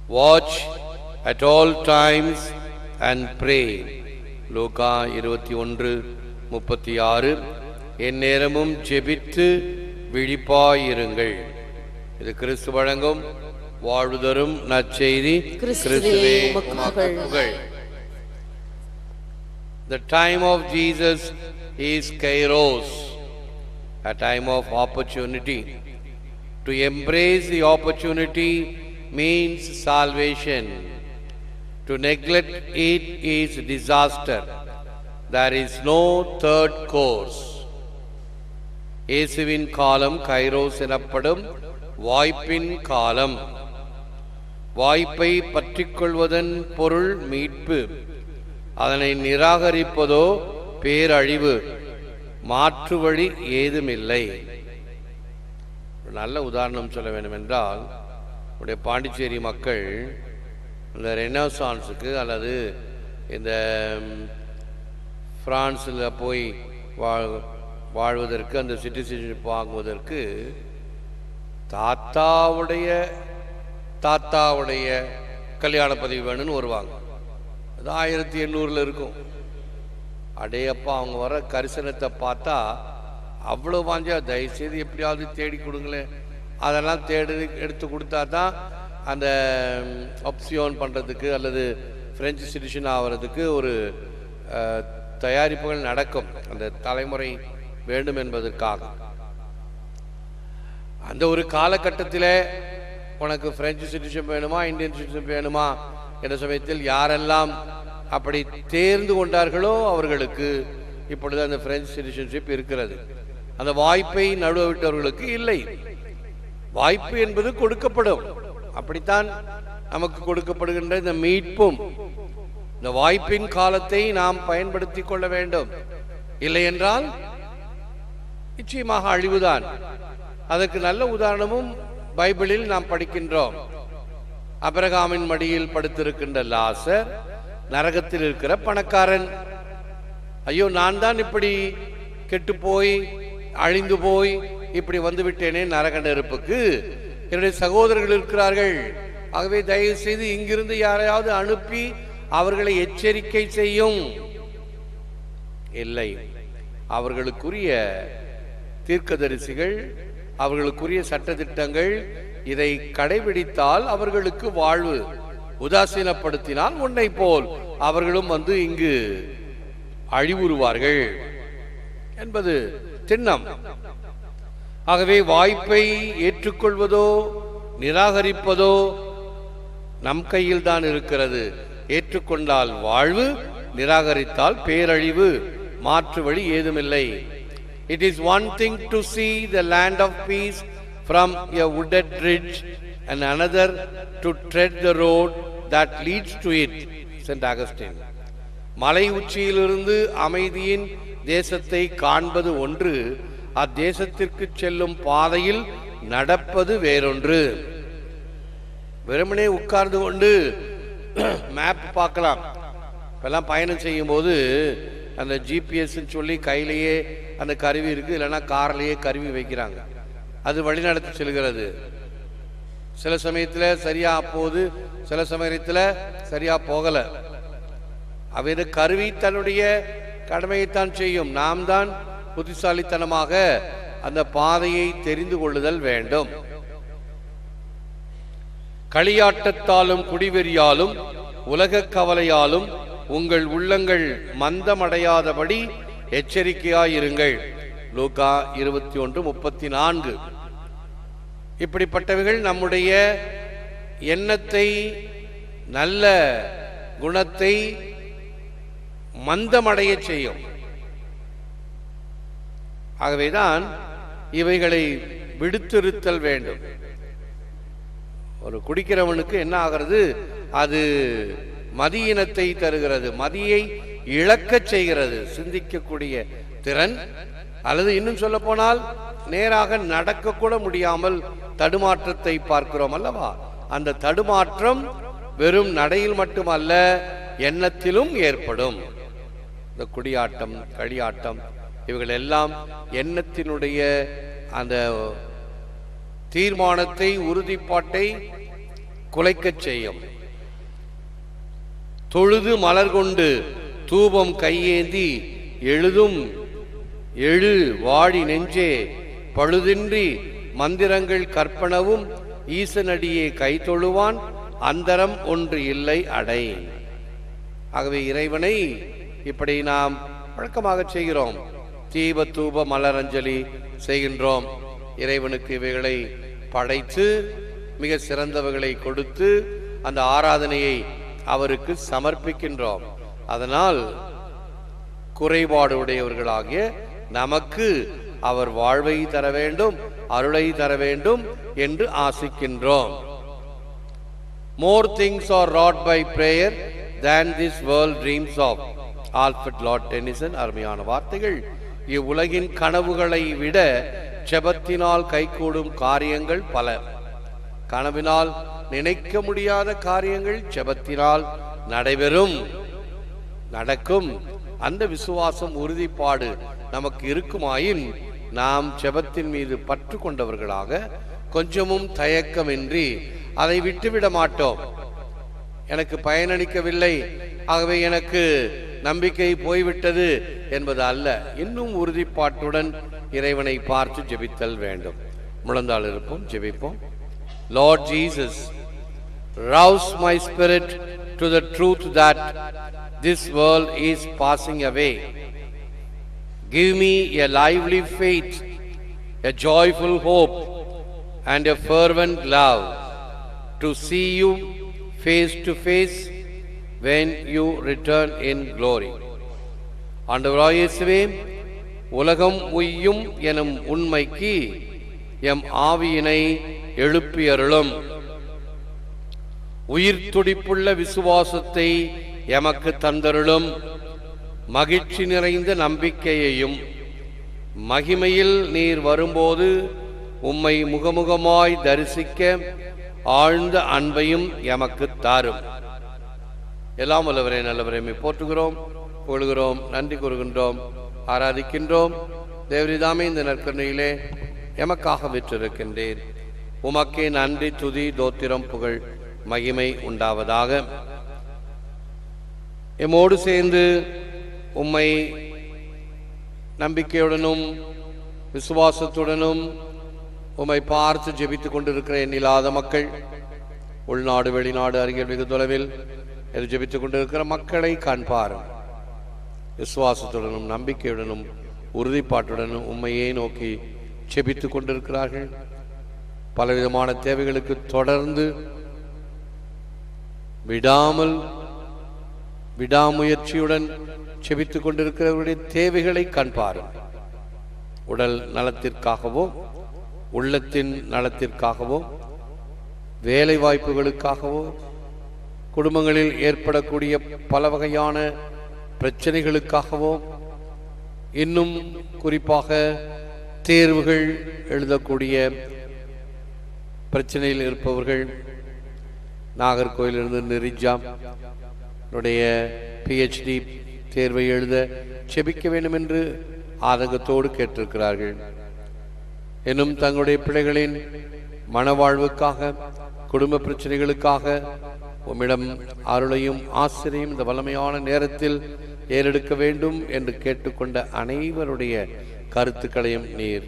Watch at all times and pray. லூக்கா 21:36. எந்நேரமும் ஜெபித்து விழிப்பாயிருங்கள். இது கிறிஸ்து வழங்கும் வாழ்வுதரும் நற்செய்தி. கிறிஸ்துவே உமக்கு புகழ். The time of Jesus is kairos, a time of opportunity. To embrace the opportunity means salvation. To neglect it is disaster. There is no third course. இயேசுவின் காலம் கைரோஸ் எனப்படும் வாய்ப்பின் காலம். வாய்ப்பை பற்றிக்கொள்வதன் பொருள் மீட்பு. அதனை நிராகரிப்பதோ பேரழிவு. மாற்று வழி ஏதுமில்லை. நல்ல உதாரணம் சொல்ல வேண்டும் என்றால், உடைய பாண்டிச்சேரி மக்கள் இந்த ரெனசான்ஸுக்கு அல்லது இந்த பிரான்ஸில் போய் வாழ்வதற்கு, அந்த சிட்டிசன்ஷிப் வாங்குவதற்கு தாத்தாவுடைய கல்யாண பதிவு வேணும்னு வருவாங்க. அது 1800 இருக்கும். அடையப்பா அவங்க வர கரிசனத்தை பார்த்தா அவ்வளோ வாஞ்சா, தயவுசெய்து எப்படியாவது தேடி கொடுங்களேன். அதெல்லாம் எடுத்து கொடுத்தா தான் அந்த ஆப்ஷன் பண்ணுறதுக்கு அல்லது பிரெஞ்சு சிட்டிசன் ஆகிறதுக்கு ஒரு தயாரிப்புகள் நடக்கும். அந்த தலைமுறை வேண்டும் என்பதற்காக. அந்த ஒரு காலகட்டத்தில் உனக்கு பிரெஞ்சு சிட்டிசன் வேணுமா, இந்தியன் சிட்டிசன் வேணுமா என்ற சமயத்தில் யாரெல்லாம் அப்படி தேர்ந்து கொண்டார்களோ அவர்களுக்கு இப்பொழுது அந்த பிரெஞ்சு சிட்டிசன்ஷிப் இருக்கிறது. அந்த வாய்ப்பை நழுவ விட்டவர்களுக்கு இல்லை. வாய்ப்பு என்பது கொடுக்கப்படும். அப்படித்தான் நமக்கு கொடுக்கப்படுகின்ற இந்த மீட்பும். இந்த வாய்ப்பின் காலத்தை நாம் பயன்படுத்தி கொள்ள வேண்டும். இல்லை என்றால் நிச்சயமாக அழிவுதான். அதற்கு நல்ல உதாரணமும் பைபிளில் நாம் படிக்கின்றோம். ஆபிரகாமின் மடியில் படுத்திருக்கின்ற லாசர், நரகத்தில் இருக்கிற பணக்காரன். ஐயோ, நான் தான் இப்படி கெட்டு போய் அழிந்து போய் இப்படி வந்து விட்டேனே நரக நெருப்புக்கு, என்னுடைய சகோதரர்கள் இருக்கிறார்கள். ஆகவே தயவு செய்து இங்கிருந்து யாரையாவது அனுப்பி அவர்களை எச்சரிக்கை செய்யும். இல்லை, அவர்களுக்குரிய தீர்க்கதரிசிகள், அவர்களுக்குரிய சட்டதிட்டங்கள், இதை கடைபிடித்தால் அவர்களுக்கு வாழ்வு. உதாசீனப்படுத்தினால் உன்னை போல் அவர்களும் வந்து இங்கு அழிவுறுவார்கள் என்பது திண்ணம். ஆகவே வாய்ப்பை ஏற்றுக்கொள்வதோ நிராகரிப்பதோ நம் கையில் தான் இருக்கிறது. ஏற்றுக்கொண்டால் வாழ்வு, நிராகரித்தால் பேரழிவு. மாற்று வழி ஏதுமில்லை. It is one thing to see the land of peace from a wooded ridge and another to tread the road that leads to it. St. Augustine. மலை உச்சியிலிருந்து அமைதியின் தேசத்தை காண்பது ஒன்று, அத்தேசத்திற்கு செல்லும் பாதையில் நடப்பது வேறொன்று. வெறுமனே உட்கார்ந்து கொண்டு மேப் பார்க்கலாம். இப்பெல்லாம் பயணம் செய்யும் போது அந்த ஜிபிஎஸ் சொல்லி கையிலேயே அந்த கருவி இருக்கு, இல்லைன்னா கார்லேயே கருவி வைக்கிறாங்க. அது வழிநடத்தி செல்கிறது. சில சமயத்தில் சரியா போகுது, சில சமயத்தில் சரியா போகல. அவை கருவி தன்னுடைய கடமையைத்தான் செய்யும். நாம் தான் புத்திசாலித்தனமாக அந்த பாதையை தெரிந்து கொள்ளுதல் வேண்டும். களியாட்டத்தாலும் குடிவெறியாலும் உலக கவலையாலும் உங்கள் உள்ளங்கள் மந்தமடையாதபடி எச்சரிக்கையாயிருங்கள். லூக்கா 21:34. இப்படிப்பட்டவைகள் நம்முடைய எண்ணத்தை, நல்ல குணத்தை மந்தமடைய செய்யும். ஆகவேதான் இவைகளை விடுத்திருத்தல் வேண்டும். ஒரு குடிக்கிறவனுக்கு என்ன ஆகிறது? அது மதியினத்தை தருகிறது, மதியை இழக்க செய்கிறது. சிந்திக்கக்கூடிய திறன், அல்லது இன்னும் சொல்ல போனால் நேராக நடக்க கூட முடியாமல் தடுமாற்றத்தை பார்க்கிறோம் அல்லவா? அந்த தடுமாற்றம் வெறும் நடையில் மட்டுமல்ல, எண்ணத்திலும் ஏற்படும். இந்த குடியாட்டம், களியாட்டம் இவைகள் எல்லாம் எண்ணத்தினுடைய அந்த தீர்மானத்தை, உறுதிப்பாட்டை குலைக்கச் செய்யும். தொழுது மலர் கொண்டு தூபம் கையேந்தி எழுதும் எழு வாடி நெஞ்சே பழுதின்றி மந்திரங்கள் கற்பனவும் ஈசனடியே கை தொழுவான் அந்தரம் ஒன்று இல்லை அடை. ஆகவே இறைவனை இப்படி நாம் வழக்கமாக செய்கிறோம். தீப தூப மலரஞ்சலி செய்கின்றோம். இறைவனுக்கு இவைகளை படைத்து மிக சிறந்தவைகளை கொடுத்து அந்த ஆராதனையை அவருக்கு சமர்ப்பிக்கின்றோம். அதனால் குறைபாடு உடையவர்களாகிய நமக்கு அவர் வாழ்வை தர வேண்டும், அருளை தர வேண்டும் என்று ஆசிக்கின்றோம். More things are wrought by prayer than this world dreams of. Alfred Lord tennessine. அருமையான வார்த்தைகள். இவ்வுலகின் கனவுகளை விட ஜெபத்தினால் கைகூடும் காரியங்கள் பல. கனவினால் நினைக்க முடியாத காரியங்கள் ஜெபத்தினால் நடைபெறும், நடக்கும். அந்த விசுவாசம் உறுதிப்பாடு நமக்கு இருக்குமாயின் நாம் ஜெபத்தின் மீது பற்று கொண்டவர்களாக கொஞ்சமும் தயக்கமின்றி அதை விட்டுவிட மாட்டோம். எனக்கு பயனளிக்கவில்லை, ஆகவே எனக்கு நம்பிக்கை போய்விட்டது என்பது அல்ல. இன்னும் உறுதிப்பாட்டுடன் இறைவனை பார்த்து ஜெபித்தல் வேண்டும். முழந்தாள் இருப்போம், ஜெபிப்போம். Lord Jesus, rouse my spirit to the truth that this world is passing away. Give me a lively faith, a joyful hope, and a fervent love to see you face to face when you return in glory. ஆண்டவராகிய இயேசுவே, உலகம் உய்யும் எனும் உண்மைக்கு M ஆவியினை எழுப்பியருளும். உயிர் துடிப்புள்ள விசுவாசத்தை எமக்கு தந்தருளும். மகிழ்ச்சி நிறைந்த நம்பிக்கையையும் மகிமையில் நீர் வரும்போது உம்மை முகமுகமாய் தரிசிக்க ஆழ்ந்த அன்பையும் எமக்கு தாரும். எல்லாம் வல்லவரே, நல்லவரே, போற்றுகிறோம், புகழுகிறோம், நன்றி கூறுகின்றோம், ஆராதிக்கின்றோம். தேவரிதாமே இந்த நற்கருணையிலே எமக்காக விற்றிருக்கின்றேன். உமக்கே நன்றி, துதி, தோத்திரம், புகழ், மகிமை உண்டாவதாக. எம்மோடு சேர்ந்து உம்மை நம்பிக்கையுடனும் விசுவாசத்துடனும் உம்மை பார்த்து ஜெபித்துக் கொண்டிருக்கிற எண்ணில்லாத மக்கள், உள்நாடு வெளிநாடு அருகில் வெகு தொலைவில் ஜெபித்துக் கொண்டிருக்கிற மக்களை காண்பார். விசுவாசத்துடனும் நம்பிக்கையுடனும் உறுதிப்பாட்டுடனும் உம்மையே நோக்கி ஜெபித்துக் கொண்டிருக்கிறார்கள். பலவிதமான தேவைகளுக்கு தொடர்ந்து விடாமுயற்சியுடன் ஜெபித்துக் கொண்டிருக்கிறவருடைய தேவைகளை காண்பார். உடல் நலத்திற்காகவோ, உள்ளத்தின் நலத்திற்காகவோ, வேலை வாய்ப்புகளுக்காகவோ, குடும்பங்களில் ஏற்படக்கூடிய பல வகையான பிரச்சனைகளுக்காகவோ, இன்னும் குறிப்பாக தேர்வுகள் எழுதக்கூடிய பிரச்சனையில் இருப்பவர்கள், நாகர்கோயிலிருந்து நிரிஜா PhD தேர்வை எழுத செபிக்க வேண்டும் என்று ஆதங்கத்தோடு கேட்டிருக்கிறார்கள். இன்னும் தங்களுடைய பிள்ளைகளின் மனவாழ்வுக்காக, குடும்ப பிரச்சனைகளுக்காக உம்மிடம் அருளையும் ஆசிரியையும் இந்த வல்லமையான நேரத்தில் ஏறெடுக்க வேண்டும் என்று கேட்டுக்கொண்ட அனைவருடைய கருத்துக்களையும் நீர்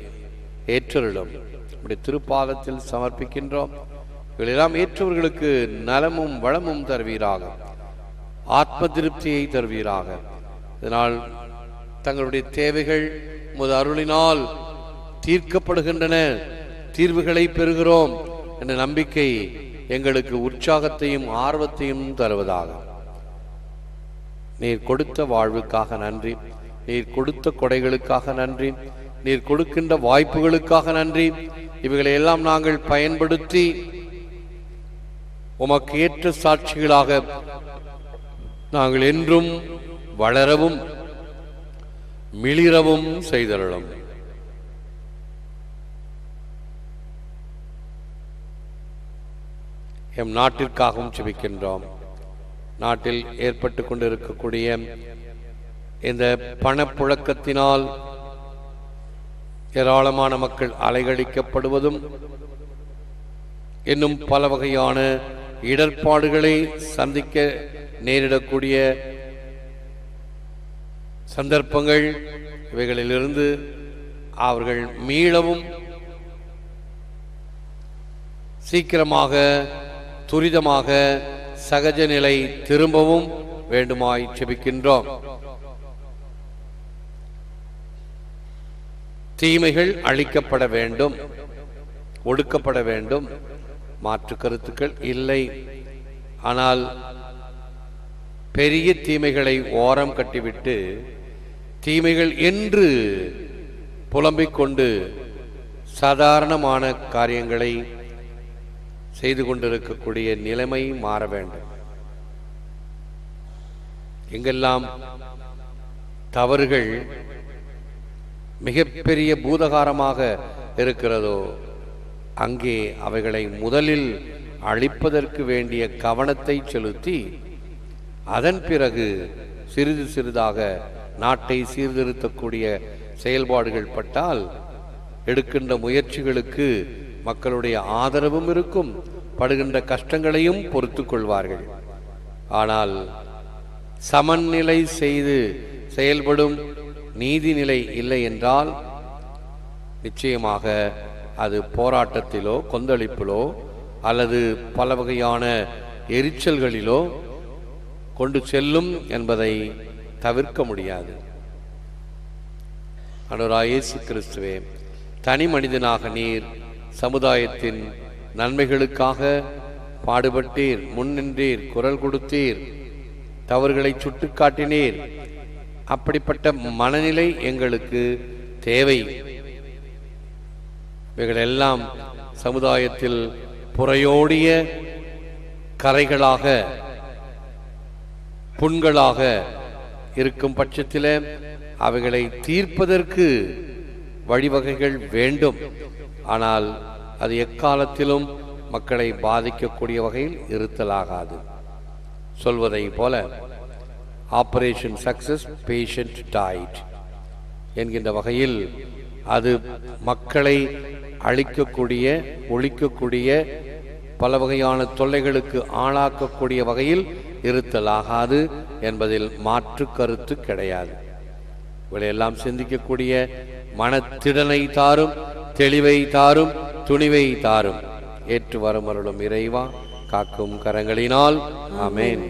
ஏற்றருளும். நம்முடைய திருப்பாதத்தில் சமர்ப்பிக்கின்றோம். இவையெல்லாம் ஏற்றவர்களுக்கு நலமும் வளமும் தருவீராக, ஆத்ம திருப்தியை தருவீராக. இதனால் தங்களுடைய தேவைகள் உமது அருளினால் தீர்க்கப்படுகின்றன, தீர்வுகளை பெறுகிறோம் என்ற நம்பிக்கை எங்களுக்கு உற்சாகத்தையும் ஆர்வத்தையும் தருவதாக. நீர் கொடுத்த வாழ்வுக்காக நன்றி, நீர் கொடுத்த கொடைகளுக்காக நன்றி, நீர் கொடுக்கின்ற வாய்ப்புகளுக்காக நன்றி. இவைகளை எல்லாம் நாங்கள் பயன்படுத்தி உமக்கு ஏற்ற சாட்சிகளாக நாங்கள் என்றும் வளரவும் மிளிரவும் செய்தருளும். எம் நாட்டிற்காகவும் ஜெபிக்கின்றோம். நாட்டில் ஏற்பட்டு கொண்டிருக்கக்கூடிய இந்த பணப்புழக்கத்தினால் ஏராளமான மக்கள் அலைகழிக்கப்படுவதும், இன்னும் பல வகையான இடர்பாடுகளை சந்திக்க நேரிடக்கூடிய சந்தர்ப்பங்கள், இவைகளிலிருந்து அவர்கள் மீளவும் சீக்கிரமாக துரிதமாக சகஜ நிலை திரும்பவும் வேண்டுமாய் ஜெபிக்கின்றோம். தீமைகள் அழிக்கப்பட வேண்டும், ஒடுக்கப்பட வேண்டும், மாற்று கருத்துக்கள் இல்லை. ஆனால் பெரிய தீமைகளை ஓரம் கட்டிவிட்டு தீமைகள் என்று புலம்பிக் கொண்டு சாதாரணமான காரியங்களை செய்து கொண்டிருக்கக்கூடிய நிலைமை மாற வேண்டும். எங்கெல்லாம் தவறுகள் மிகப்பெரிய பூதகாரமாக இருக்கிறதோ அங்கே அவைகளை முதலில் அழிப்பதற்கு வேண்டிய கவனத்தை செலுத்தி அதன் பிறகு சிறிது சிறிதாக நாட்டை சீர்திருத்தக்கூடிய செயல்பாடுகள் பட்டால் எடுக்கின்ற முயற்சிகளுக்கு மக்களுடைய ஆதரவும் இருக்கும், படுகின்ற கஷ்டங்களையும் பொறுத்து கொள்வார்கள். ஆனால் சமநிலை செய்து செயல்படும் நீதிநிலை இல்லை என்றால் நிச்சயமாக அது போராட்டத்திலோ கொந்தளிப்பிலோ அல்லது பல வகையான எரிச்சல்களிலோ கொண்டு செல்லும் என்பதை தவிர்க்க முடியாது. ஆண்டவராகிய இயேசு கிறிஸ்துவே, தனி மனிதனாக நீர் சமுதாயத்தின் நன்மைகளுக்காக பாடுபட்டீர், முன்னின்றீர், குரல் கொடுத்தீர், தவறுகளை சுட்டிக்காட்டினீர். அப்படிப்பட்ட மனநிலை எங்களுக்கு தேவை. இவைகளெல்லாம் சமுதாயத்தில் புறையோடிய கரைகளாக புண்களாக இருக்கும் பட்சத்தில் அவைகளை தீர்ப்பதற்கு வழிவகைகள் வேண்டும். ஆனால் அது எக்காலத்திலும் மக்களை பாதிக்கக்கூடிய வகையில் இருத்தலாகாது. சொல்வதை போல ஆபரேஷன் சக்சஸ், பேஷண்ட் டைட் என்கின்ற வகையில் அது மக்களை அழிக்கக்கூடிய, ஒழிக்கக்கூடிய, பல வகையான தொல்லைகளுக்கு ஆளாக்கக்கூடிய வகையில் இருத்தலாகாது என்பதில் மாற்று கருத்து கிடையாது. இவையெல்லாம் சிந்திக்கக்கூடிய மனத்திடனை தாரும், தெளிவை தாரும், துணிவை தாரும். ஏற்று வரும் அருளும் இறைவா, காக்கும் கரங்களினால் ஆமென்.